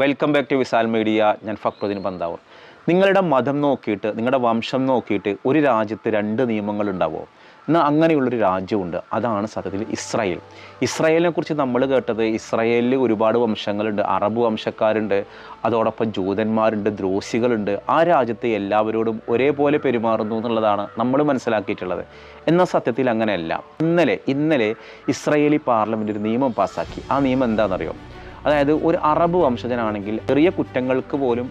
Welcome back to Visal media. ഞാൻ ഫക്രുദ്ദീൻ പന്താവൂർ. നിങ്ങളുടെ മതം നോക്കിയിട്ട്, നിങ്ങളുടെ വംശം നോക്കിയിട്ട് ഒരു രാജ്യത്ത് രണ്ട് നിയമങ്ങൾ ഉണ്ടാവുമോ? എന്നാൽ അങ്ങനെയുള്ളൊരു രാജ്യമുണ്ട്. അതാണ് സത്യത്തിൽ ഇസ്രായേൽ. ഇസ്രായേലിനെ കുറിച്ച് നമ്മൾ കേട്ടത് ഇസ്രായേലിൽ ഒരുപാട് വംശങ്ങളുണ്ട്, അറബ് വംശക്കാരുണ്ട്, അതോടൊപ്പം ജൂതന്മാരുണ്ട്, ദ്രോസികളുണ്ട്. ആ രാജ്യത്ത് എല്ലാവരോടും ഒരേപോലെ പെരുമാറുന്നു എന്നുള്ളതാണ് നമ്മൾ മനസ്സിലാക്കിയിട്ടുള്ളത്. എന്നാൽ സത്യത്തിൽ അങ്ങനെയല്ല. ഇന്നലെ ഇസ്രായേലി പാർലമെൻറ്റ് ഒരു നിയമം പാസ്സാക്കി. ആ നിയമം എന്താണെന്നറിയോ? അതായത് ഒരു അറബ് വംശജനാണെങ്കിൽ ചെറിയ കുറ്റങ്ങൾക്ക് പോലും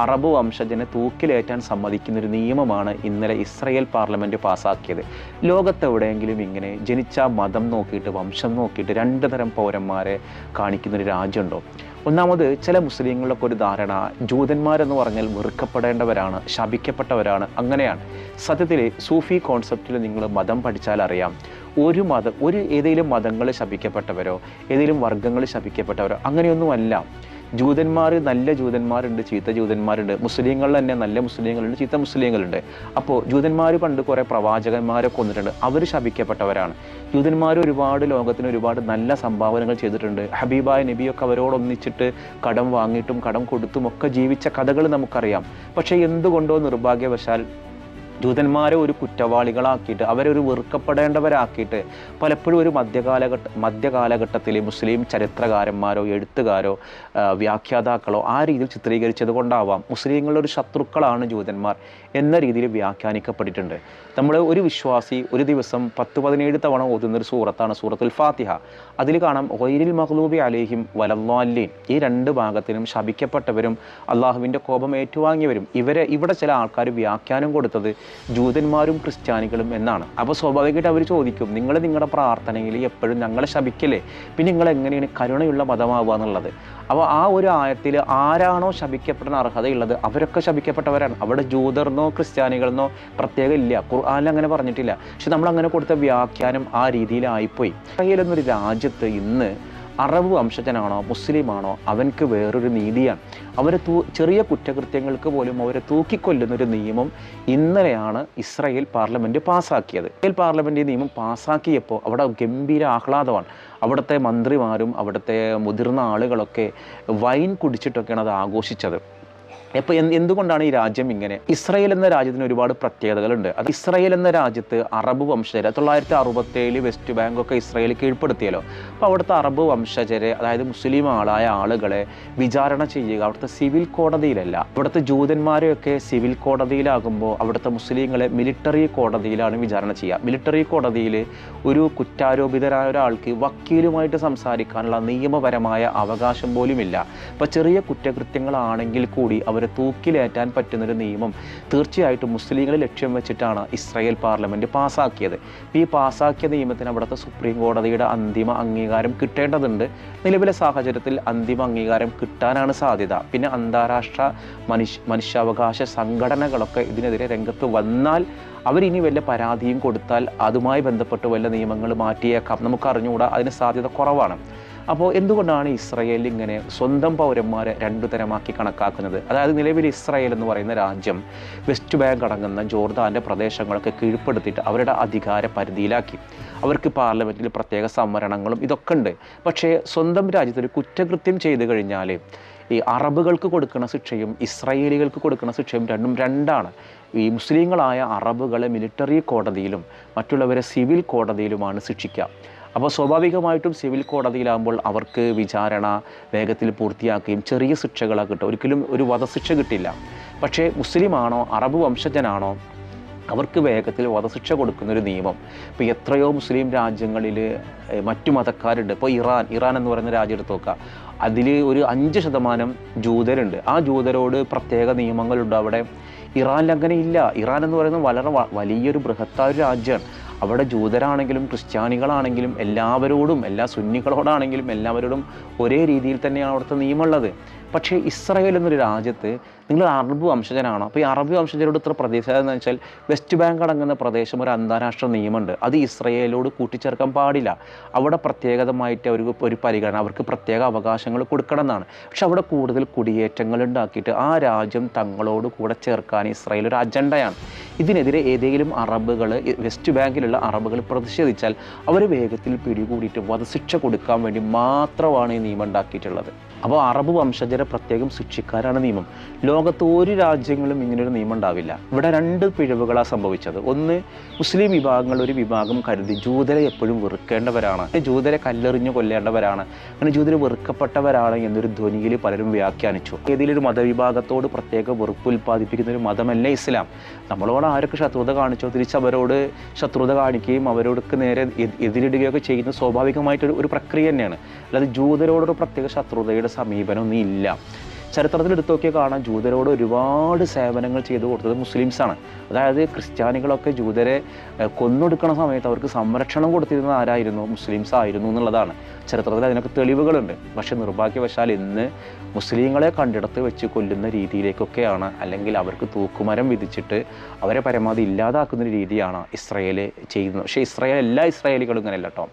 അറബ് വംശജനെ തൂക്കിലേറ്റാൻ സമ്മതിക്കുന്നൊരു നിയമമാണ് ഇന്നലെ ഇസ്രായേൽ പാർലമെൻറ്റ് പാസ്സാക്കിയത്. ലോകത്തെവിടെയെങ്കിലും ഇങ്ങനെ ജനിച്ച മതം നോക്കിയിട്ട്, വംശം നോക്കിയിട്ട് രണ്ട് തരം പൗരന്മാരെ കാണിക്കുന്നൊരു രാജ്യമുണ്ടോ? ഒന്നാമത്, ചില മുസ്ലിങ്ങളിലൊക്കെ ഒരു ധാരണ ജൂതന്മാരെന്ന് പറഞ്ഞാൽ വെറുക്കപ്പെടേണ്ടവരാണ്, ശപിക്കപ്പെട്ടവരാണ്. അങ്ങനെയാണ്. സത്യത്തിൽ സൂഫി കോൺസെപ്റ്റിൽ നിങ്ങൾ മതം പഠിച്ചാൽ അറിയാം, ഏതെങ്കിലും മതങ്ങൾ ശപിക്കപ്പെട്ടവരോ ഏതെങ്കിലും വർഗ്ഗങ്ങൾ ശപിക്കപ്പെട്ടവരോ അങ്ങനെയൊന്നുമല്ല. ജൂതന്മാർ, നല്ല ജൂതന്മാരുണ്ട്, ചീത്ത ജൂതന്മാരുണ്ട്. മുസ്ലിങ്ങളിൽ തന്നെ നല്ല മുസ്ലിങ്ങളുണ്ട്, ചീത്ത മുസ്ലിങ്ങളുണ്ട്. അപ്പോൾ ജൂതന്മാർ പണ്ട് കുറേ പ്രവാചകന്മാരെ കൊന്നിട്ടുണ്ട്, അവർ ശപിക്കപ്പെട്ടവരാണ്. ജൂതന്മാർ ലോകത്തിന് ഒരുപാട് നല്ല സംഭാവനകൾ ചെയ്തിട്ടുണ്ട്. ഹബീബായ നബിയൊക്കെ അവരോടൊന്നിച്ചിട്ട് കടം വാങ്ങിയിട്ടും കടം കൊടുത്തും ഒക്കെ ജീവിച്ച കഥകൾ നമുക്കറിയാം. പക്ഷേ എന്തുകൊണ്ടോ നിർഭാഗ്യവശാൽ ജൂതന്മാരെ ഒരു കുറ്റവാളികളാക്കിയിട്ട്, അവരൊരു വെറുക്കപ്പെടേണ്ടവരാക്കിയിട്ട് പലപ്പോഴും ഒരു മധ്യകാലഘട്ടത്തിൽ മുസ്ലിം ചരിത്രകാരന്മാരോ എഴുത്തുകാരോ വ്യാഖ്യാതാക്കളോ ആ രീതിയിൽ ചിത്രീകരിച്ചത് കൊണ്ടാവാം മുസ്ലിങ്ങളുടെ ഒരു ശത്രുക്കളാണ് ജൂതന്മാർ എന്ന രീതിയിൽ വ്യാഖ്യാനിക്കപ്പെട്ടിട്ടുണ്ട്. ഒരു വിശ്വാസി ഒരു ദിവസം 10-17 തവണ ഓതുന്നൊരു സൂറത്താണ് സൂറത്തുൽ ഫാത്തിഹ. അതിൽ കാണാം ഗൈരിൽ മഗ്ലൂബി അലൈഹിം വലദ്ദാലിൻ. ഈ രണ്ട് ഭാഗത്തിനും ശപിക്കപ്പെട്ടവരും അള്ളാഹുവിൻ്റെ കോപം ഏറ്റുവാങ്ങിയവരും. ഇവിടെ ചില ആൾക്കാർ വ്യാഖ്യാനം കൊടുത്തത് ജൂതന്മാരും ക്രിസ്ത്യാനികളും എന്നാണ്. അപ്പോൾ സ്വാഭാവികമായിട്ട് അവർ ചോദിക്കും, നിങ്ങളുടെ പ്രാർത്ഥനയിൽ എപ്പോഴും ഞങ്ങളെ ശപിക്കല്ലേ, പിന്നെ നിങ്ങൾ എങ്ങനെയാണ് കരുണയുള്ള മതമാവുക എന്നുള്ളത്? അപ്പോൾ ആ ഒരു ആയത്തിൽ ആരാണോ ശപിക്കപ്പെടാൻ അർഹതയുള്ളത് അവരൊക്കെ ശപിക്കപ്പെട്ടവരാണ്. അവിടെ ജൂതർന്നോ ക്രിസ്ത്യാനികളെന്നോ പ്രത്യേകം ഇല്ല, ഖുർആനിൽ അങ്ങനെ പറഞ്ഞിട്ടില്ല. പക്ഷെ നമ്മൾ അങ്ങനെ കൊടുത്ത വ്യാഖ്യാനം ആ രീതിയിലായിപ്പോയി. ഇസ്രായേൽ എന്നൊരു രാജ്യത്ത് ഇന്ന് അറബ് വംശജനാണോ മുസ്ലിമാണോ അവൻക്ക് വേറൊരു നീതിയാണ്. ചെറിയ കുറ്റകൃത്യങ്ങൾക്ക് പോലും അവരെ തൂക്കിക്കൊല്ലുന്നൊരു നിയമം ഇന്നലെയാണ് ഇസ്രായേൽ പാർലമെൻറ്റ് പാസ്സാക്കിയത്. ഇസ്രായേൽ പാർലമെൻറ്റ് നിയമം പാസ്സാക്കിയപ്പോൾ അവിടെ ഗംഭീര ആഹ്ലാദമാണ്. അവിടുത്തെ മന്ത്രിമാരും അവിടുത്തെ മുതിർന്ന ആളുകളൊക്കെ വൈൻ കുടിച്ചിട്ടൊക്കെയാണ് അത് ആഘോഷിച്ചത്. അപ്പോൾ എന്തുകൊണ്ടാണ് ഈ രാജ്യം ഇങ്ങനെ? ഇസ്രായേൽ എന്ന രാജ്യത്തിന് ഒരുപാട് പ്രത്യേകതകളുണ്ട്. അത് ഇസ്രായേൽ എന്ന രാജ്യത്ത് അറബ് വംശജരെ 1967 വെസ്റ്റ് ബാങ്കൊക്കെ ഇസ്രായേൽ കീഴ്പ്പെടുത്തിയല്ലോ. അപ്പോൾ അവിടുത്തെ അറബ് വംശജരെ, അതായത് മുസ്ലിം ആളുകളെ വിചാരണ ചെയ്യുക അവിടുത്തെ സിവിൽ കോടതിയിലല്ല. അവിടുത്തെ ജൂതന്മാരെയൊക്കെ സിവിൽ കോടതിയിലാകുമ്പോൾ അവിടുത്തെ മുസ്ലിങ്ങളെ മിലിറ്ററി കോടതിയിലാണ് വിചാരണ ചെയ്യുക. മിലിറ്ററി കോടതിയിൽ ഒരു കുറ്റാരോപിതരായ ഒരാൾക്ക് വക്കീലുമായിട്ട് സംസാരിക്കാനുള്ള നിയമപരമായ അവകാശം പോലുമില്ല. അപ്പോൾ ചെറിയ കുറ്റകൃത്യങ്ങളാണെങ്കിൽ കൂടി അവരെ തൂക്കിലേറ്റാൻ പറ്റുന്നൊരു നിയമം തീർച്ചയായിട്ടും മുസ്ലിങ്ങളെ ലക്ഷ്യം വെച്ചിട്ടാണ് ഇസ്രായേൽ പാർലമെൻറ്റ് പാസ്സാക്കിയത്. ഈ പാസ്സാക്കിയ നിയമത്തിന് അവിടുത്തെ സുപ്രീം കോടതിയുടെ അന്തിമ അംഗീകാരം കിട്ടേണ്ടതുണ്ട്. നിലവിലെ സാഹചര്യത്തിൽ അന്തിമ അംഗീകാരം കിട്ടാനാണ് സാധ്യത. പിന്നെ അന്താരാഷ്ട്ര മനുഷ്യാവകാശ സംഘടനകളൊക്കെ ഇതിനെതിരെ രംഗത്ത് വന്നാൽ, അവരിനി വല്ല പരാതിയും കൊടുത്താൽ അതുമായി ബന്ധപ്പെട്ട് വല്ല നിയമങ്ങൾ മാറ്റിയേക്കാം. നമുക്കറിഞ്ഞുകൂടാ, അതിന് സാധ്യത കുറവാണ്. അപ്പോൾ എന്തുകൊണ്ടാണ് ഇസ്രായേലിൽ ഇങ്ങനെ സ്വന്തം പൗരന്മാരെ രണ്ടു തരമാക്കി കണക്കാക്കുന്നത്? അതായത് നിലവിൽ ഇസ്രായേൽ എന്ന് പറയുന്ന രാജ്യം വെസ്റ്റ് ബാങ്ക് അടങ്ങുന്ന ജോർദാൻ്റെ പ്രദേശങ്ങളൊക്കെ കീഴ്പ്പെടുത്തിയിട്ട് അവരുടെ അധികാര പരിധിയിലാക്കി. അവർക്ക് പാർലമെൻറ്റിൽ പ്രത്യേക സംവരണങ്ങളും ഇതൊക്കെ ഉണ്ട്. പക്ഷേ സ്വന്തം രാജ്യത്തൊരു കുറ്റകൃത്യം ചെയ്തു കഴിഞ്ഞാൽ ഈ അറബുകൾക്ക് കൊടുക്കുന്ന ശിക്ഷയും ഇസ്രായേലികൾക്ക് കൊടുക്കുന്ന ശിക്ഷയും രണ്ടാണ്. ഈ മുസ്ലിങ്ങളായ അറബുകളെ മിലിറ്ററി കോടതിയിലും മറ്റുള്ളവരെ സിവിൽ കോടതിയിലുമാണ് ശിക്ഷിക്കുക. അപ്പോൾ സ്വാഭാവികമായിട്ടും സിവിൽ കോടതിയിലാകുമ്പോൾ അവർക്ക് വിചാരണ വേഗത്തിൽ പൂർത്തിയാക്കുകയും ചെറിയ ശിക്ഷകളാണ് കിട്ടും. ഒരിക്കലും ഒരു വധശിക്ഷ കിട്ടില്ല. പക്ഷേ മുസ്ലിമാണോ അറബ് വംശജനാണോ അവർക്ക് വേഗത്തിൽ വധശിക്ഷ കൊടുക്കുന്നൊരു നിയമം. ഇപ്പോൾ എത്രയോ മുസ്ലിം രാജ്യങ്ങളിൽ മറ്റു മതക്കാരുണ്ട്. ഇപ്പോൾ ഇറാൻ എന്ന് പറയുന്ന രാജ്യം എടുത്ത് നോക്കുക, അതിൽ ഒരു 5% ജൂതരുണ്ട്. ആ ജൂതരോട് പ്രത്യേക നിയമങ്ങളുണ്ട്. അവിടെ ഇറാനിൽ അങ്ങനെ ഇല്ല. ഇറാൻ എന്ന് പറയുന്നത് വളരെ വലിയൊരു ബൃഹത്തായ ഒരു രാജ്യമാണ്. അവിടെ ജൂതരാണെങ്കിലും ക്രിസ്ത്യാനികളാണെങ്കിലും എല്ലാവരോടും, എല്ലാ സുന്നികളോടാണെങ്കിലും എല്ലാവരോടും ഒരേ രീതിയിൽ തന്നെയാണ് അവിടുത്തെ നിയമമുള്ളത്. പക്ഷേ ഇസ്രായേൽ എന്നൊരു രാജ്യത്ത് നിങ്ങൾ അറബ് വംശജനാണോ? അപ്പോൾ ഈ അറബ് വംശജരോട് ഇത്ര പ്രദേശം എന്ന് വെച്ചാൽ വെസ്റ്റ് ബാങ്ക് അടങ്ങുന്ന പ്രദേശം ഒരു അന്താരാഷ്ട്ര നിയമമുണ്ട്. അത് ഇസ്രായേലോട് കൂട്ടിച്ചേർക്കാൻ പാടില്ല. അവിടെ പ്രത്യേകമായിട്ട് ഒരു പരിഗണന, അവർക്ക് പ്രത്യേക അവകാശങ്ങൾ കൊടുക്കണം എന്നാണ്. പക്ഷെ അവിടെ കൂടുതൽ കുടിയേറ്റങ്ങൾ ഉണ്ടാക്കിയിട്ട് ആ രാജ്യം തങ്ങളോട് കൂടെ ചേർക്കാൻ ഇസ്രായേൽ ഒരു അജണ്ടയാണ്. ഇതിനെതിരെ ഏതെങ്കിലും അറബുകൾ, വെസ്റ്റ് ബാങ്കിലുള്ള അറബുകൾ പ്രതിഷേധിച്ചാൽ അവർ വേഗത്തിൽ പിടികൂടിയിട്ട് വധശിക്ഷ കൊടുക്കാൻ വേണ്ടി മാത്രമാണ് ഈ നിയമം ഉണ്ടാക്കിയിട്ടുള്ളത്. അപ്പോൾ അറബ് വംശജരെ പ്രത്യേകം ശിക്ഷിക്കാനാണ് നിയമം. ലോകത്ത് ഒരു രാജ്യങ്ങളും ഇങ്ങനൊരു നിയമം ഉണ്ടാവില്ല. ഇവിടെ 2 പിഴവുകളാണ് സംഭവിച്ചത്. ഒന്ന്, മുസ്ലിം വിഭാഗങ്ങൾ ഒരു വിഭാഗം കരുതി ജൂതരെ എപ്പോഴും വെറുക്കേണ്ടവരാണ്, ജൂതരെ കല്ലെറിഞ്ഞ് കൊല്ലേണ്ടവരാണ്, അങ്ങനെ ജൂതരെ വെറുക്കപ്പെട്ടവരാണ് എന്നൊരു ധ്വനിയിൽ പലരും വ്യാഖ്യാനിച്ചു. ഏതെങ്കിലും മതവിഭാഗത്തോട് പ്രത്യേക വെറുപ്പ് ഉൽപ്പാദിപ്പിക്കുന്ന ഒരു മതമല്ല ഇസ്ലാം. നമ്മളോട് ആരൊക്കെ ശത്രുത കാണിച്ചോ തിരിച്ച് അവരോട് ശത്രുത കാണിക്കുകയും അവരോടൊക്കെ നേരെ എതിരിടുകയൊക്കെ ചെയ്യുന്ന സ്വാഭാവികമായിട്ടൊരു പ്രക്രിയ തന്നെയാണ്. അല്ലാതെ ജൂതരോടൊരു പ്രത്യേക ശത്രുതയുടെ സമീപനമൊന്നും ഇല്ല. ചരിത്രത്തിൽ എടുത്തു നോക്കിയാൽ കാണാം, ജൂതരോട് ഒരുപാട് സേവനങ്ങൾ ചെയ്തു കൊടുത്തത് മുസ്ലിംസാണ്. അതായത് ക്രിസ്ത്യാനികളൊക്കെ ജൂതരെ കൊന്നൊടുക്കുന്ന സമയത്ത് അവർക്ക് സംരക്ഷണം കൊടുത്തിരുന്നത് ആരായിരുന്നു? മുസ്ലിംസ് ആയിരുന്നു എന്നുള്ളതാണ്. ചരിത്രത്തിൽ അതിനൊക്കെ തെളിവുകളുണ്ട്. പക്ഷെ നിർഭാഗ്യവശാൽ ഇന്ന് മുസ്ലിങ്ങളെ കണ്ടിടത്ത് വെച്ച് കൊല്ലുന്ന രീതിയിലേക്കൊക്കെയാണ്, അല്ലെങ്കിൽ അവർക്ക് തൂക്കുമരം വിധിച്ചിട്ട് അവരെ പരമാവധി ഇല്ലാതാക്കുന്ന രീതിയാണ് ഇസ്രായേൽ ചെയ്യുന്നത്. പക്ഷേ എല്ലാ ഇസ്രായേലികളും ഇങ്ങനെയല്ല കേട്ടോ.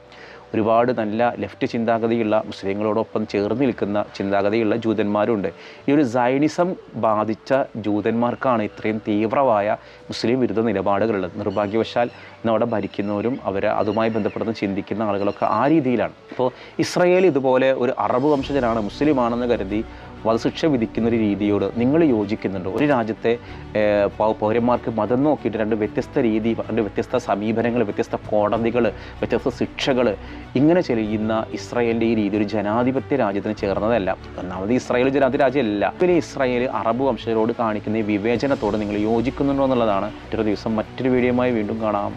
ഒരുപാട് നല്ല ലെഫ്റ്റ് ചിന്താഗതിയുള്ള മുസ്ലിങ്ങളോടൊപ്പം ചേർന്ന് നിൽക്കുന്ന ചിന്താഗതിയുള്ള ജൂതന്മാരുണ്ട്. ഈ ഒരു സയനിസം ബാധിച്ച ജൂതന്മാർക്കാണ് ഇത്രയും തീവ്രമായ മുസ്ലിം വിരുദ്ധ നിലപാടുകളുള്ളത്. നിർഭാഗ്യവശാൽ ഇന്നവിടെ ഭരിക്കുന്നവരും അതുമായി ബന്ധപ്പെടുന്ന ചിന്തിക്കുന്ന ആളുകളൊക്കെ ആ രീതിയിലാണ്. ഇപ്പോൾ ഇസ്രായേൽ ഇതുപോലെ ഒരു അറബ് വംശജനാണ്, മുസ്ലിമാണെന്ന് കരുതി വധശിക്ഷ വിധിക്കുന്ന ഒരു രീതിയോട് നിങ്ങൾ യോജിക്കുന്നുണ്ടോ? ഒരു രാജ്യത്തെ പൗരന്മാർക്ക് മതം നോക്കിയിട്ട് 2 വ്യത്യസ്ത രീതി, 2 വ്യത്യസ്ത സമീപനങ്ങൾ, വ്യത്യസ്ത കോടതികൾ, വ്യത്യസ്ത ശിക്ഷകൾ, ഇങ്ങനെ ചെയ്യുന്ന ഇസ്രായേലിൻ്റെ ഈ രീതി ഒരു ജനാധിപത്യ രാജ്യത്തിന് ചേർന്നതല്ല. ഒന്നാമത് ഇസ്രായേൽ ജനാധിപത്യ രാജ്യമല്ല. പിന്നെ ഇസ്രായേൽ അറബ് വംശജരോട് കാണിക്കുന്ന ഈ വിവേചനത്തോട് നിങ്ങൾ യോജിക്കുന്നുണ്ടോ എന്നുള്ളതാണ്. മറ്റൊരു ദിവസം മറ്റൊരു വീഡിയോയുമായി വീണ്ടും കാണാം.